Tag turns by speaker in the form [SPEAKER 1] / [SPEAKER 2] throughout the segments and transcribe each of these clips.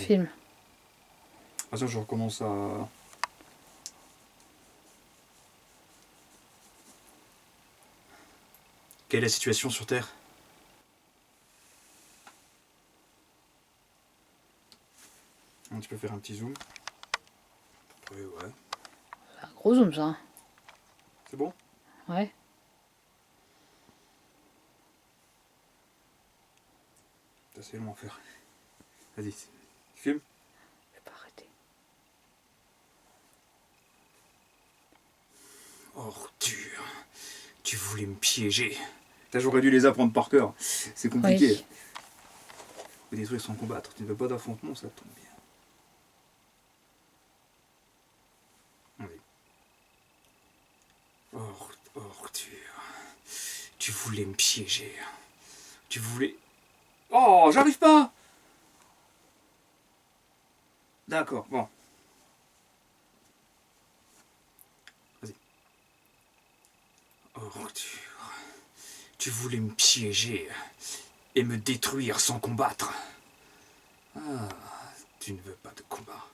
[SPEAKER 1] film.
[SPEAKER 2] Attends, je recommence à... Quelle est la situation sur Terre? Tu peux faire un petit zoom. Oui, ouais.
[SPEAKER 1] Un gros zoom, ça. Hein.
[SPEAKER 2] C'est bon?
[SPEAKER 1] Ouais.
[SPEAKER 2] C'est assez long à faire. Vas-y, filme.
[SPEAKER 1] Je vais pas arrêter.
[SPEAKER 2] Ordure. Tu voulais me piéger. J'aurais dû les apprendre par cœur. C'est compliqué.
[SPEAKER 1] Oui.
[SPEAKER 2] Faut détruire sans combattre. Tu ne veux pas d'affrontement, ça tombe bien. Oui. Ordure. Tu voulais me piéger. Tu voulais... Oh, j'arrive pas. D'accord, bon. Vas-y. Ordure. Tu voulais me piéger et me détruire sans combattre. Ah, tu ne veux pas de combat.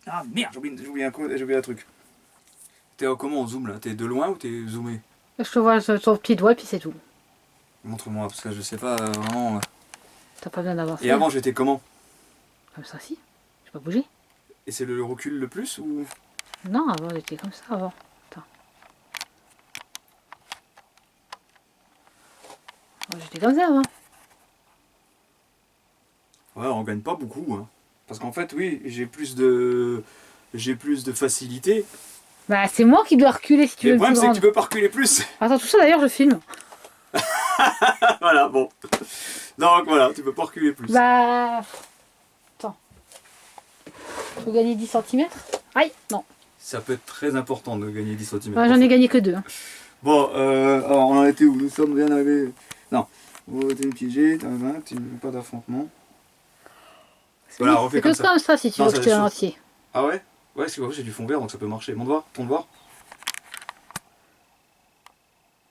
[SPEAKER 2] Ah merde, j'ai oublié un truc. T'es comment en zoom là? T'es de loin ou t'es zoomé?
[SPEAKER 1] Je te vois sur ton petit doigt, puis c'est tout.
[SPEAKER 2] Montre-moi, parce que je sais pas vraiment...
[SPEAKER 1] T'as pas besoin d'avancer.
[SPEAKER 2] Et avant, j'étais comment?
[SPEAKER 1] Comme ça, si. J'ai pas bougé.
[SPEAKER 2] Et c'est le recul le plus ou...
[SPEAKER 1] Non, avant, j'étais comme ça, avant. Attends. J'étais comme ça, avant.
[SPEAKER 2] Ouais, on gagne pas beaucoup, hein. Parce qu'en fait, oui, j'ai plus de facilité.
[SPEAKER 1] Bah, c'est moi qui dois reculer si tu veux.
[SPEAKER 2] Le problème, c'est que tu peux pas reculer plus.
[SPEAKER 1] Attends, tout ça, d'ailleurs, je filme.
[SPEAKER 2] Voilà, bon. Donc voilà, tu peux pas reculer plus.
[SPEAKER 1] Bah... Attends. Je peux gagner 10 cm. Aïe, non.
[SPEAKER 2] Ça peut être très important de gagner 10 cm.
[SPEAKER 1] Ouais, j'en ai gagné que 2. Hein.
[SPEAKER 2] Bon, alors on en était où? Nous sommes bien arrivés. Non, vous êtes piégé, tu ne veux pas d'affrontement. Voilà, refais
[SPEAKER 1] C'est
[SPEAKER 2] comme
[SPEAKER 1] que
[SPEAKER 2] ça.
[SPEAKER 1] comme ça si tu
[SPEAKER 2] Non,
[SPEAKER 1] veux que je te entier.
[SPEAKER 2] Ah ouais? Ouais, c'est vrai, j'ai du fond vert donc ça peut marcher. Monte voir, tourne voir.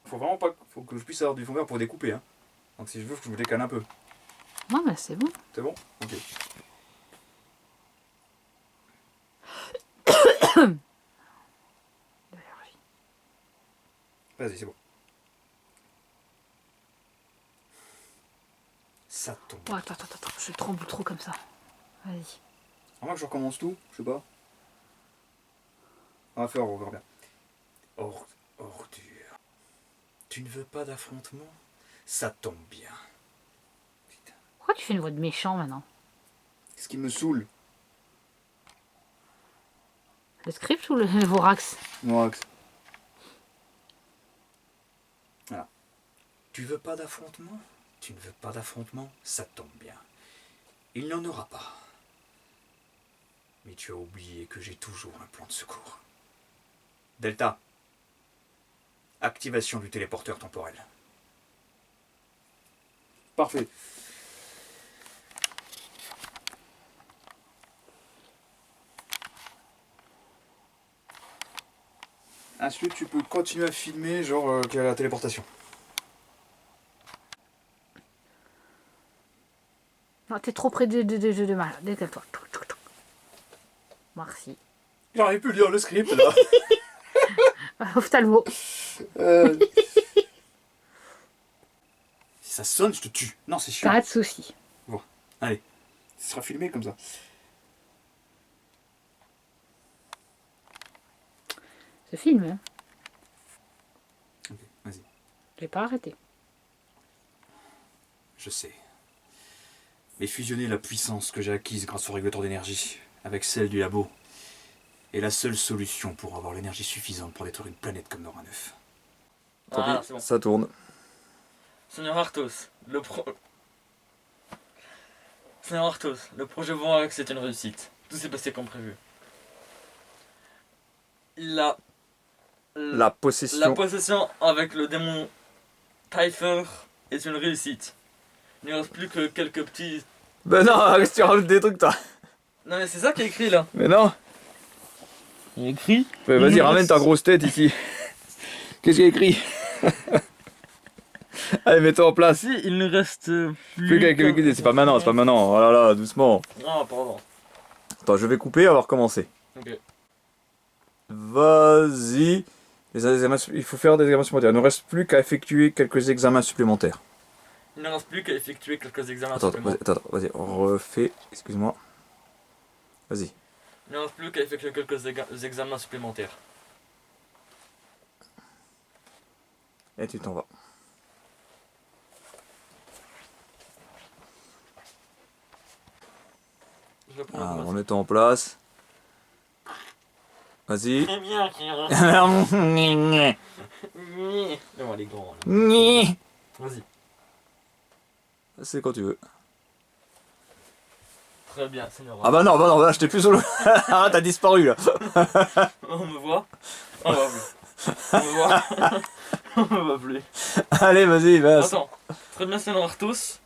[SPEAKER 2] Faut vraiment pas faut que je puisse avoir du fond vert pour découper. Hein. Donc si je veux, faut que je me décale un peu.
[SPEAKER 1] Non, mais c'est bon.
[SPEAKER 2] C'est bon? Ok. Vas-y, c'est bon. Ça tombe.
[SPEAKER 1] Oh, attends, je tremble trop comme ça. Vas-y.
[SPEAKER 2] À moins que je recommence tout, je sais pas. On va faire, on verra bien. Ordure. Tu ne veux pas d'affrontement? Ça tombe bien. Putain.
[SPEAKER 1] Pourquoi tu fais une voix de méchant maintenant?
[SPEAKER 2] Ce qui me saoule.
[SPEAKER 1] Le script ou le Vorax?
[SPEAKER 2] Vorax. Voilà. Tu veux pas d'affrontement? Tu ne veux pas d'affrontement? Ça tombe bien. Il n'y en aura pas. Mais tu as oublié que j'ai toujours un plan de secours. Delta. Activation du téléporteur temporel. Parfait. Ensuite, tu peux continuer à filmer, genre qu'il y a la téléportation.
[SPEAKER 1] Non, t'es trop près de mal. Décale-toi. Merci.
[SPEAKER 2] J'arrive plus à lire le script là.
[SPEAKER 1] Ophtalmo.
[SPEAKER 2] Si ça sonne, je te tue. Non, c'est chiant.
[SPEAKER 1] Pas de soucis.
[SPEAKER 2] Bon, allez. Ça sera filmé comme ça.
[SPEAKER 1] Ce film, hein.
[SPEAKER 2] Ok, vas-y.
[SPEAKER 1] J'ai pas arrêté.
[SPEAKER 2] Je sais. Mais fusionner la puissance que j'ai acquise grâce au régulateur d'énergie avec celle du labo est la seule solution pour avoir l'énergie suffisante pour détruire une planète comme Nora 9.
[SPEAKER 3] Ah, c'est bon.
[SPEAKER 2] Ça tourne.
[SPEAKER 3] Seigneur Arthos, Seigneur Arthos, le projet Vorax est une réussite. Tout s'est passé comme prévu. La possession avec le démon Typher est une réussite. Il ne reste plus que quelques petits...
[SPEAKER 4] Ben non, arrête, tu rajoutes des trucs toi.
[SPEAKER 3] Non mais c'est ça qui est écrit là.
[SPEAKER 4] Mais non.
[SPEAKER 3] Il est écrit.
[SPEAKER 4] Ouais, vas-y, ramène ta grosse tête ici. Qu'est-ce qu'il y a écrit? Allez, mets-toi en place.
[SPEAKER 3] Si, il ne reste
[SPEAKER 4] Plus qu'à cuisiner, c'est pas maintenant, c'est pas maintenant. Oh là là, doucement.
[SPEAKER 3] Ah, pardon.
[SPEAKER 4] Attends, je vais couper, on va recommencer.
[SPEAKER 3] Ok.
[SPEAKER 4] Vas-y. Il faut faire des examens supplémentaires. Il ne reste plus qu'à effectuer quelques examens supplémentaires.
[SPEAKER 3] Il ne reste plus qu'à effectuer quelques examens
[SPEAKER 4] Attends,
[SPEAKER 3] supplémentaires.
[SPEAKER 4] vas-y, on refait. Excuse-moi. Vas-y.
[SPEAKER 3] Il ne reste plus qu'à effectuer quelques examens supplémentaires.
[SPEAKER 4] Et tu t'en vas.
[SPEAKER 3] Je vais prendre
[SPEAKER 4] Ah,
[SPEAKER 3] le masque.
[SPEAKER 4] remets-toi en place. Vas-y.
[SPEAKER 3] Très bien, Kira. Non, elle est grande. Vas-y.
[SPEAKER 4] C'est quand tu veux.
[SPEAKER 3] Très bien, Seigneur.
[SPEAKER 4] Ah bah non, là, je t'ai plus sous le... Ah, t'as disparu là.
[SPEAKER 3] On me voit. On va plus. On me voit. On me voit plus.
[SPEAKER 4] Allez, vas-y, vas.
[SPEAKER 3] Attends. Très bien, Seigneur Arthos.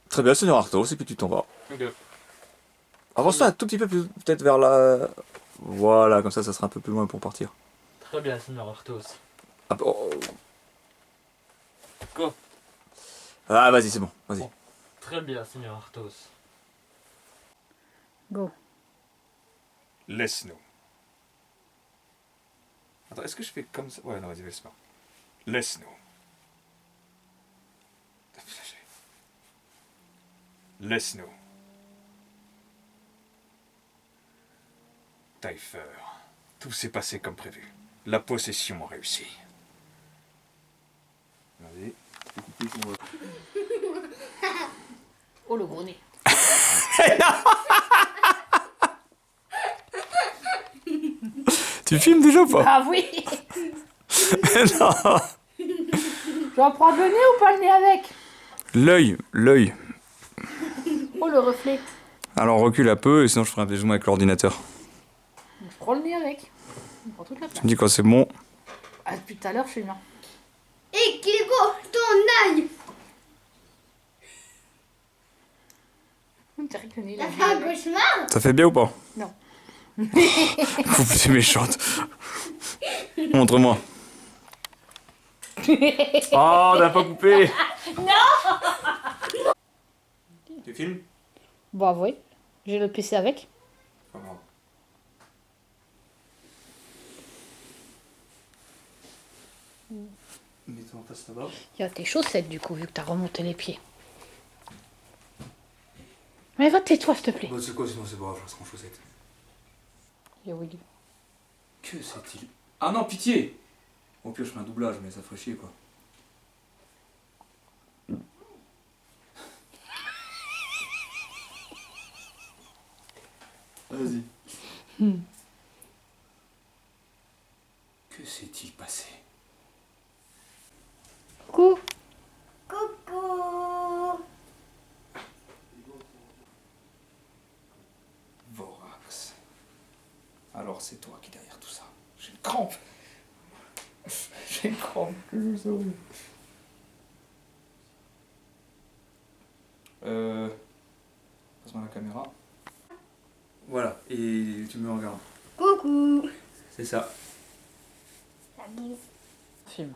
[SPEAKER 4] Très bien, Seigneur Arthos, et puis tu t'en vas.
[SPEAKER 3] Ok.
[SPEAKER 4] Avance-toi un tout petit peu plus, peut-être vers là. Voilà, comme ça sera un peu plus loin pour partir.
[SPEAKER 3] Très bien, Seigneur Arthos.
[SPEAKER 4] Ah, oh.
[SPEAKER 3] Quoi?
[SPEAKER 4] Ah, vas-y, c'est bon, vas-y.
[SPEAKER 3] Bon. Très bien, Seigneur Arthos.
[SPEAKER 1] Go.
[SPEAKER 2] Laisse-nous. Attends, est-ce que je fais comme ça? Ouais, non, vas-y, laisse-moi. Laisse-nous. Laisse-nous. Typher, tout s'est passé comme prévu. La possession a réussi. Vas-y.
[SPEAKER 1] Oh, le gros nez.
[SPEAKER 4] Tu filmes déjà ou pas?
[SPEAKER 1] Ah oui.
[SPEAKER 4] Non.
[SPEAKER 1] Je dois prendre le nez ou pas le nez avec?
[SPEAKER 4] L'œil.
[SPEAKER 1] Oh, le reflet.
[SPEAKER 4] Alors recule un peu, et sinon je ferai un petit zoom avec l'ordinateur.
[SPEAKER 1] Je prends le nez avec. On prend toute la place.
[SPEAKER 4] Tu me dis quand c'est bon.
[SPEAKER 1] Ah, depuis tout à l'heure, je suis bien.
[SPEAKER 5] Et Kigo, ton œil!
[SPEAKER 1] On dirait que le nez, il
[SPEAKER 5] T'as
[SPEAKER 1] a
[SPEAKER 5] fait un
[SPEAKER 1] bien.
[SPEAKER 5] cauchemar?
[SPEAKER 4] Ça fait bien ou pas?
[SPEAKER 1] Non.
[SPEAKER 4] C'est méchante. Montre-moi. Oh, t'as pas coupé.
[SPEAKER 2] Tu filmes?
[SPEAKER 1] Bah oui. J'ai le PC avec.
[SPEAKER 2] Pas grave. Mets-toi en face là-bas.
[SPEAKER 1] Il y a tes chaussettes du coup, vu que t'as remonté les pieds. Mais va tais-toi, s'il te plaît.
[SPEAKER 2] Bah, c'est quoi, sinon c'est pas grave, je resterai en chaussettes.
[SPEAKER 1] Il y a Willy.
[SPEAKER 2] Que c'est-il? Ah non, pitié! Au pire, je fais un doublage, mais ça ferait chier quoi. Vas-y. Que s'est-il passé?
[SPEAKER 1] Coucou.
[SPEAKER 5] Coucou!
[SPEAKER 2] Vorax. Alors c'est toi qui es derrière tout ça. J'ai une crampe. J'ai une crampe. Passe-moi la caméra. Voilà, et tu me regardes.
[SPEAKER 5] Coucou!
[SPEAKER 2] C'est ça.
[SPEAKER 5] La bise.
[SPEAKER 1] Film.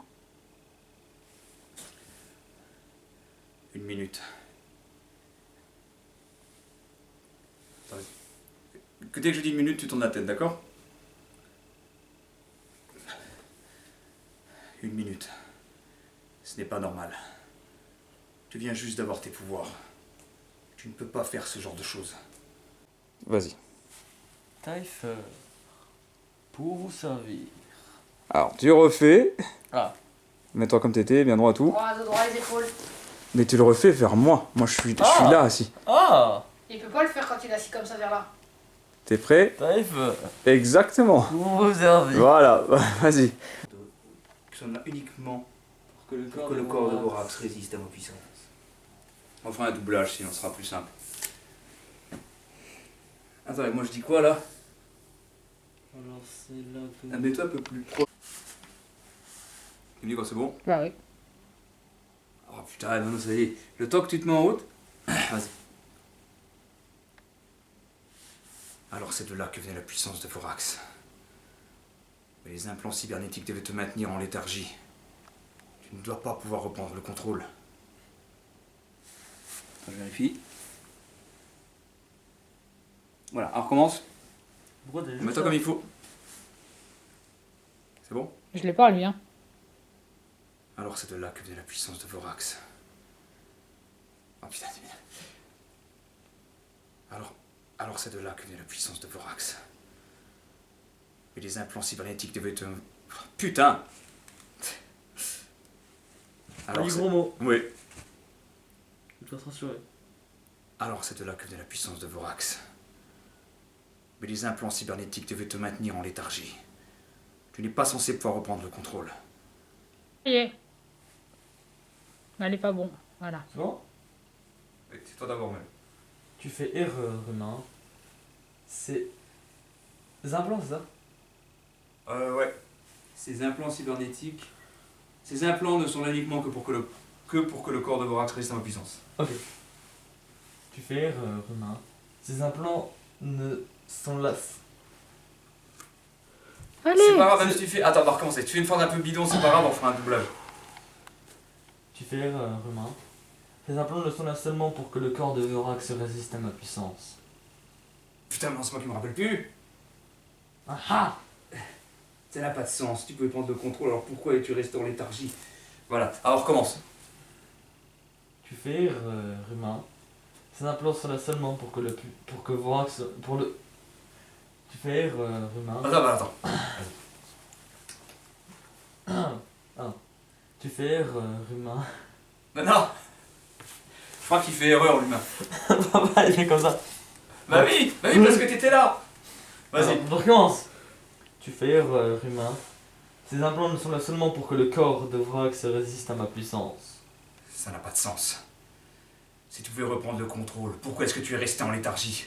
[SPEAKER 2] 1 minute. Attends, vas-y. Que dès que je dis 1 minute, tu tournes la tête, d'accord? 1 minute. Ce n'est pas normal. Tu viens juste d'avoir tes pouvoirs. Tu ne peux pas faire ce genre de choses.
[SPEAKER 4] Vas-y.
[SPEAKER 3] Typher. Pour vous servir.
[SPEAKER 4] Alors, tu refais.
[SPEAKER 3] Ah.
[SPEAKER 4] Mets-toi comme t'étais, bien droit à tout.
[SPEAKER 1] Droit, droit les épaules.
[SPEAKER 4] Mais tu le refais vers moi. Moi, je suis là, assis.
[SPEAKER 3] Ah.
[SPEAKER 1] Il peut pas le faire quand il est assis comme ça vers là.
[SPEAKER 4] T'es prêt?
[SPEAKER 3] Typher.
[SPEAKER 4] Exactement.
[SPEAKER 3] Pour vous servir.
[SPEAKER 4] Voilà, vas-y.
[SPEAKER 2] Nous sommes là uniquement
[SPEAKER 3] Que le
[SPEAKER 2] pour que le corps de Vorax résiste à vos puissances. On fera un doublage, sinon ce sera plus simple. Attends, moi je dis quoi là?
[SPEAKER 3] Alors c'est là que...
[SPEAKER 2] Ah, mets-toi un peu plus proche. Tu me dis quand c'est bon?
[SPEAKER 1] Bah oui.
[SPEAKER 2] Oh putain, non, ça y est. Le temps que tu te mets en route, vas-y. Alors c'est de là que vient la puissance de Vorax. Mais les implants cybernétiques devaient te maintenir en léthargie. Tu ne dois pas pouvoir reprendre le contrôle. Je vérifie. Voilà, on recommence.
[SPEAKER 3] Pourquoi t'as juste
[SPEAKER 2] Mets-toi
[SPEAKER 3] ça
[SPEAKER 2] comme il faut. C'est bon?
[SPEAKER 1] Je l'ai pas lui, hein.
[SPEAKER 2] Alors c'est de là que venait la puissance de Vorax. Oh putain, c'est bien. Alors c'est de là que venait la puissance de Vorax. Et les implants cybernétiques devaient te... Putain!
[SPEAKER 3] Pas du
[SPEAKER 2] c'est-
[SPEAKER 3] gros mot.
[SPEAKER 2] Oui.
[SPEAKER 3] Je dois te rassurer.
[SPEAKER 2] Alors c'est de là que venait la puissance de Vorax. Mais les implants cybernétiques devaient te maintenir en léthargie. Tu n'es pas censé pouvoir reprendre le contrôle.
[SPEAKER 1] Ça y est. Elle est pas bon. Voilà.
[SPEAKER 3] C'est bon?
[SPEAKER 2] C'est toi d'abord même.
[SPEAKER 3] Tu fais erreur, humain. C'est. Des implants, c'est ça?
[SPEAKER 2] Ouais. Ces implants cybernétiques... Ces implants ne sont là uniquement que pour que le corps de Vorax résiste à ma puissance.
[SPEAKER 3] Ok. Tu fais erreur, humain. Ces implants ne sont là.
[SPEAKER 1] Allez.
[SPEAKER 2] C'est pas grave, même si tu fais... Attends, on va recommencer. Tu fais une phrase un peu bidon, c'est pas grave, on fera un doublage.
[SPEAKER 3] Tu fais erreur, humain. Ces implants ne sont là seulement pour que le corps de Vorax résiste à ma puissance.
[SPEAKER 2] Putain, mais c'est moi qui me rappelle plus.
[SPEAKER 3] Ah ah!
[SPEAKER 2] Ça n'a pas de sens. Tu pouvais prendre le contrôle, alors pourquoi es-tu resté en léthargie? Voilà, alors recommence.
[SPEAKER 3] Tu fais erreur, humain. Ces implants sont là seulement pour que Vorax. Tu fais erreur, humain.
[SPEAKER 2] Attends.
[SPEAKER 3] Ah. Tu fais erreur, humain.
[SPEAKER 2] Non. Je crois qu'il fait erreur, l'humain.
[SPEAKER 3] Papa, il fait comme ça.
[SPEAKER 2] Bah oui, parce que t'étais là. Vas-y.
[SPEAKER 3] Alors, je recommence. Tu fais erreur, humain. Ces implants ne sont là seulement pour que le corps de Vorax résiste à ma puissance.
[SPEAKER 2] Ça n'a pas de sens. Si tu pouvais reprendre le contrôle, pourquoi est-ce que tu es resté en léthargie?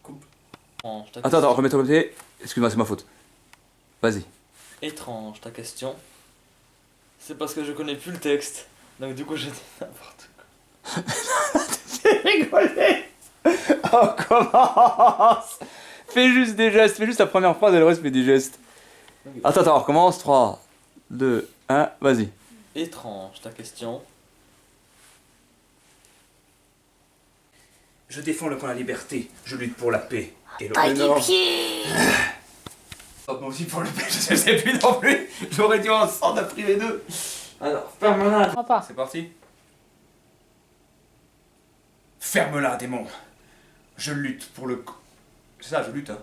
[SPEAKER 2] Coupe.
[SPEAKER 4] Attends, remets-toi comme t'es. Excuse-moi, c'est ma faute. Vas-y.
[SPEAKER 3] Étrange ta question. C'est parce que je connais plus le texte. Donc du coup j'ai dit n'importe quoi.
[SPEAKER 4] J'ai rigolé. On commence. Fais juste des gestes, fais juste la première phrase et le reste fais des gestes.
[SPEAKER 3] Ok.
[SPEAKER 4] Attends, on recommence. 3, 2, 1, vas-y.
[SPEAKER 3] Étrange ta question.
[SPEAKER 2] Je défends le camp de la liberté, je lutte pour la paix. Et le... Moi aussi pour le paix, je sais plus non plus. J'aurais dû en s'en priver deux.
[SPEAKER 3] Alors, ferme-la.
[SPEAKER 1] Papa.
[SPEAKER 2] C'est parti. Ferme-la, démon. Je lutte pour le... C'est ça, je lutte, hein.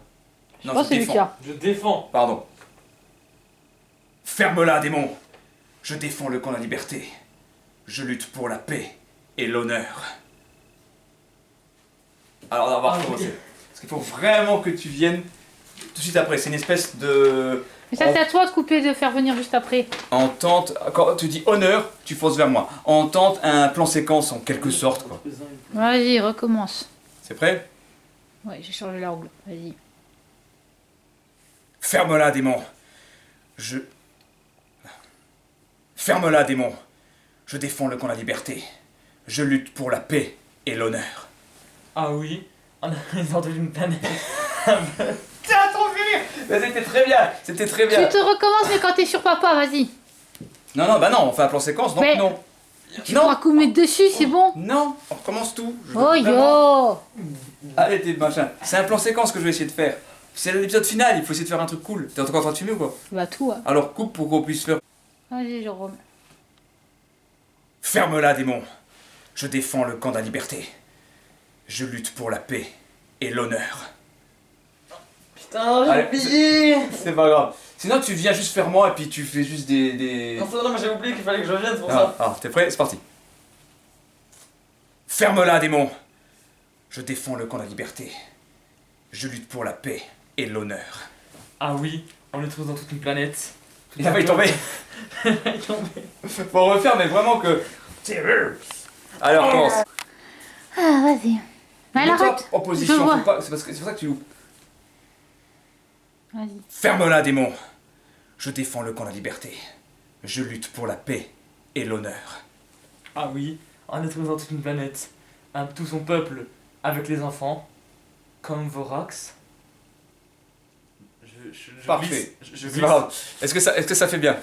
[SPEAKER 1] Je pense que c'est Lucas.
[SPEAKER 3] Je défends.
[SPEAKER 2] Pardon. Ferme-la, démon. Je défends le camp de la liberté. Je lutte pour la paix et l'honneur. Alors, on va recommencer. Parce qu'il faut vraiment que tu viennes tout de suite après. C'est une espèce de...
[SPEAKER 1] Mais ça, c'est à toi de couper, de faire venir juste après.
[SPEAKER 2] On tente... Quand tu dis honneur, tu fonces vers moi. On tente un plan séquence en quelque sorte, quoi.
[SPEAKER 1] Vas-y, recommence.
[SPEAKER 2] C'est prêt?
[SPEAKER 1] Ouais, j'ai changé la roue. Vas-y.
[SPEAKER 2] Ferme-la, démon. Ferme-la, démon. Je défends le camp de la liberté. Je lutte pour la paix et l'honneur.
[SPEAKER 3] Ah oui, on est dans une planète.
[SPEAKER 2] T'as trop fait rire. Mais c'était très bien. C'était très bien.
[SPEAKER 1] Tu te recommences, mais quand t'es sur papa, vas-y.
[SPEAKER 2] Non, bah non, on fait un plan séquence, donc
[SPEAKER 1] Mais-
[SPEAKER 2] non.
[SPEAKER 1] Tu pourras coup mettre dessus, c'est bon.
[SPEAKER 2] Non, on recommence tout. Je veux
[SPEAKER 1] Oh
[SPEAKER 2] vraiment-
[SPEAKER 1] yo.
[SPEAKER 2] Allez, t'es machin. C'est un plan séquence que je vais essayer de faire. C'est l'épisode final, il faut essayer de faire un truc cool. T'es encore en train de filmer ou quoi?
[SPEAKER 1] Bah tout, hein.
[SPEAKER 2] Alors coupe pour qu'on puisse faire.
[SPEAKER 1] Vas-y, Jérôme.
[SPEAKER 2] Ferme-la, démon. Je défends le camp de la liberté. Je lutte pour la paix et l'honneur.
[SPEAKER 3] Putain, j'ai
[SPEAKER 2] Allez,
[SPEAKER 3] oublié.
[SPEAKER 2] C'est pas grave. Sinon, tu viens juste faire moi et puis tu fais juste des...
[SPEAKER 3] Non, mais j'ai oublié qu'il fallait que je vienne, c'est pour ça.
[SPEAKER 2] T'es prêt? C'est parti. Ferme-la, démon. Je défends le camp de la liberté. Je lutte pour la paix et l'honneur.
[SPEAKER 3] Ah oui, on est tous dans toute une planète.
[SPEAKER 2] Il a failli tomber.
[SPEAKER 3] Il a failli tomber.
[SPEAKER 2] Faut refaire, mais vraiment que... Alors, commence.
[SPEAKER 1] Ah, vas-y. Mais elle
[SPEAKER 2] Mets-toi
[SPEAKER 1] arrête.
[SPEAKER 2] en position,
[SPEAKER 1] Je vois.
[SPEAKER 2] faut pas... c'est pour ça que tu loupes.
[SPEAKER 1] Vas-y.
[SPEAKER 2] Ferme-la, démon. Je défends le camp de la liberté. Je lutte pour la paix et l'honneur.
[SPEAKER 3] Ah oui, on est tous dans toute une planète. Tout son peuple avec les enfants. Comme Vorax.
[SPEAKER 4] Parfait.
[SPEAKER 3] Je
[SPEAKER 4] C'est
[SPEAKER 3] glisse.
[SPEAKER 4] pas grave. Est-ce que ça fait bien?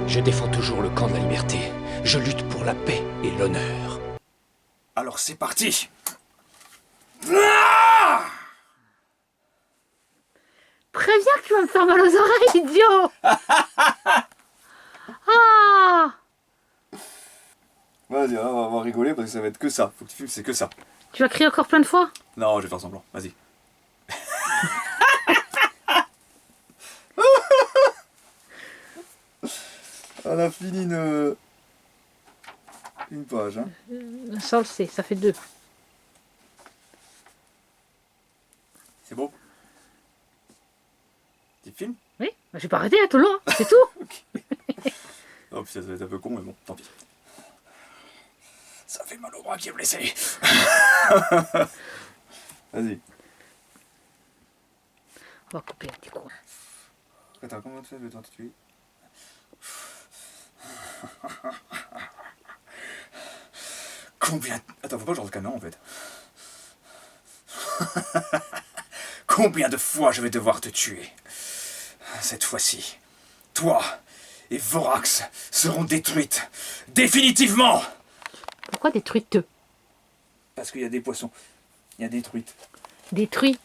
[SPEAKER 6] Je défends toujours le camp de la liberté. Je lutte pour la paix et l'honneur.
[SPEAKER 2] Alors c'est parti.
[SPEAKER 1] Préviens que tu vas me faire mal aux oreilles, idiot. Ah!
[SPEAKER 4] Vas-y, on va rigoler parce que ça va être que ça. Faut que tu filmes, c'est que ça.
[SPEAKER 1] Tu vas crier encore plein de fois?
[SPEAKER 4] Non, je vais faire semblant. Vas-y. On a fini une page, hein.
[SPEAKER 1] Ça, on le sait, ça fait 2.
[SPEAKER 4] C'est beau. Tu filmes?
[SPEAKER 1] Oui, bah, j'ai pas arrêté tout le long, hein, c'est tout.
[SPEAKER 4] Oh putain, ça va être un peu con, mais bon, tant pis.
[SPEAKER 2] Ça fait mal au bras qui est blessé.
[SPEAKER 4] Vas-y.
[SPEAKER 1] On va couper un petit coup.
[SPEAKER 4] Attends, comment tu fais? Je vais te tuer.
[SPEAKER 2] Combien...
[SPEAKER 4] Attends, faut pas que je rentre le canon en fait.
[SPEAKER 2] Combien de fois je vais devoir te tuer? Cette fois-ci, toi et Vorax seront détruites. Définitivement.
[SPEAKER 1] Pourquoi détruite?
[SPEAKER 4] Parce qu'il y a des poissons. Il y a des truites.
[SPEAKER 1] Détruit.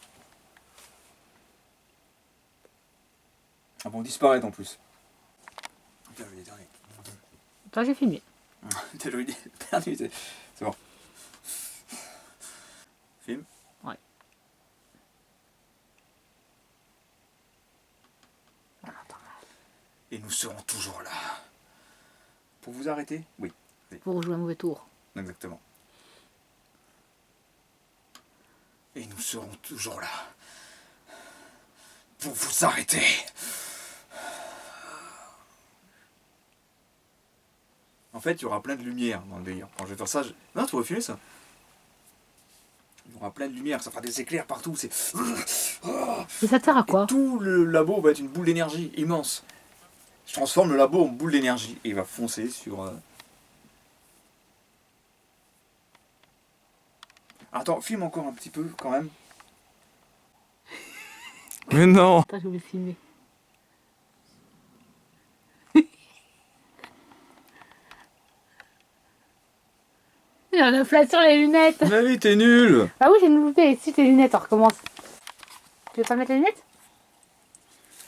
[SPEAKER 4] Ah bon, disparaître en plus.
[SPEAKER 2] Putain, je vais les derniers.
[SPEAKER 1] Toi, j'ai filmé.
[SPEAKER 4] T'as joué perdu. C'est bon. Film.
[SPEAKER 1] Ouais. On entend mal.
[SPEAKER 2] Et nous serons toujours là.
[SPEAKER 4] Pour vous arrêter? Oui,
[SPEAKER 1] Pour jouer un mauvais tour.
[SPEAKER 4] exactement.
[SPEAKER 2] Et nous serons toujours là. Pour vous arrêter.
[SPEAKER 4] En fait, il y aura plein de lumière dans le délire. Quand je vais faire ça, non, tu vas filmer ça. Il y aura plein de lumière, ça fera des éclairs partout. C'est...
[SPEAKER 1] Et ça sert à quoi?
[SPEAKER 4] Et tout le labo va être une boule d'énergie immense. Je transforme le labo en boule d'énergie et il va foncer sur... Attends, filme encore un petit peu quand même. Mais non!
[SPEAKER 1] Attends, je vais filmer. Il y en a plein sur les lunettes.
[SPEAKER 4] Mais oui, t'es nul!
[SPEAKER 1] Ah oui, j'ai une loupé. Si tes lunettes, on recommence. Tu veux pas mettre les lunettes?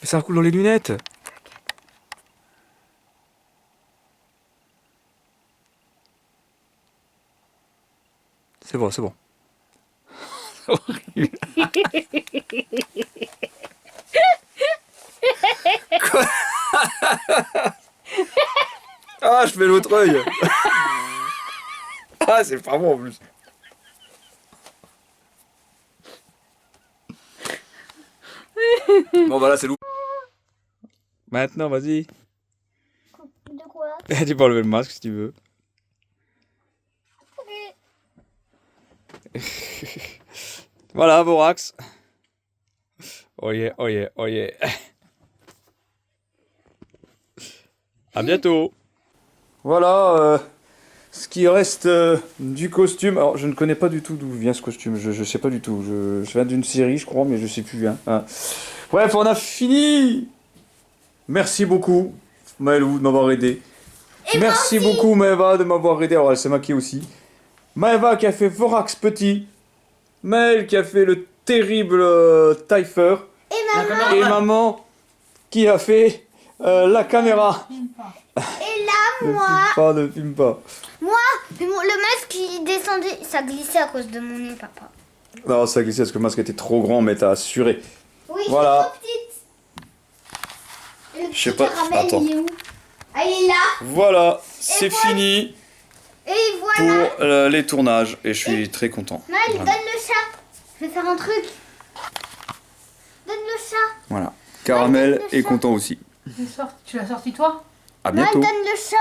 [SPEAKER 4] Mais ça coule dans les lunettes! C'est bon, c'est bon. Ah, je fais l'autre œil. Ah, c'est pas bon en plus. Bon, voilà, c'est loup. Maintenant, vas-y.
[SPEAKER 5] De quoi?
[SPEAKER 4] Tu peux enlever le masque si tu veux. Voilà, Vorax. Oh yeah, oh yeah, oh yeah. À bientôt. Voilà ce qui reste du costume. Alors, je ne connais pas du tout d'où vient ce costume. Je sais pas du tout. Je viens d'une série, je crois, mais je sais plus. Hein. Bref, on a fini. Merci beaucoup, Maëlou, de m'avoir aidé. Merci beaucoup, Maëva, de m'avoir aidé. Alors, elle s'est maquillée aussi. Maëva qui a fait Vorax petit. Maël qui a fait le terrible Typher. Et maman qui a fait la caméra.
[SPEAKER 5] Et là, moi,
[SPEAKER 4] Ne filme pas.
[SPEAKER 5] le masque il descendait, ça glissait à cause de mon nez, papa.
[SPEAKER 4] Non, ça glissait parce que le masque était trop grand, mais t'as assuré.
[SPEAKER 5] Oui,
[SPEAKER 4] Voilà.
[SPEAKER 5] c'est trop petite. Et le
[SPEAKER 4] Je sais
[SPEAKER 5] petit
[SPEAKER 4] pas,
[SPEAKER 5] caramel,
[SPEAKER 4] attends.
[SPEAKER 5] il est où? Ah, il est là.
[SPEAKER 4] Voilà, c'est
[SPEAKER 5] voilà.
[SPEAKER 4] fini
[SPEAKER 5] Et voilà.
[SPEAKER 4] pour les tournages. Et je suis très content.
[SPEAKER 5] Maël,
[SPEAKER 4] Vraiment.
[SPEAKER 5] donne le chat. Je vais faire un truc. Donne le chat.
[SPEAKER 4] Voilà. Caramel
[SPEAKER 5] Ouais,
[SPEAKER 4] est content aussi.
[SPEAKER 1] Tu l'as sorti toi?
[SPEAKER 4] À
[SPEAKER 5] Maël,
[SPEAKER 4] bientôt.
[SPEAKER 5] donne le chat.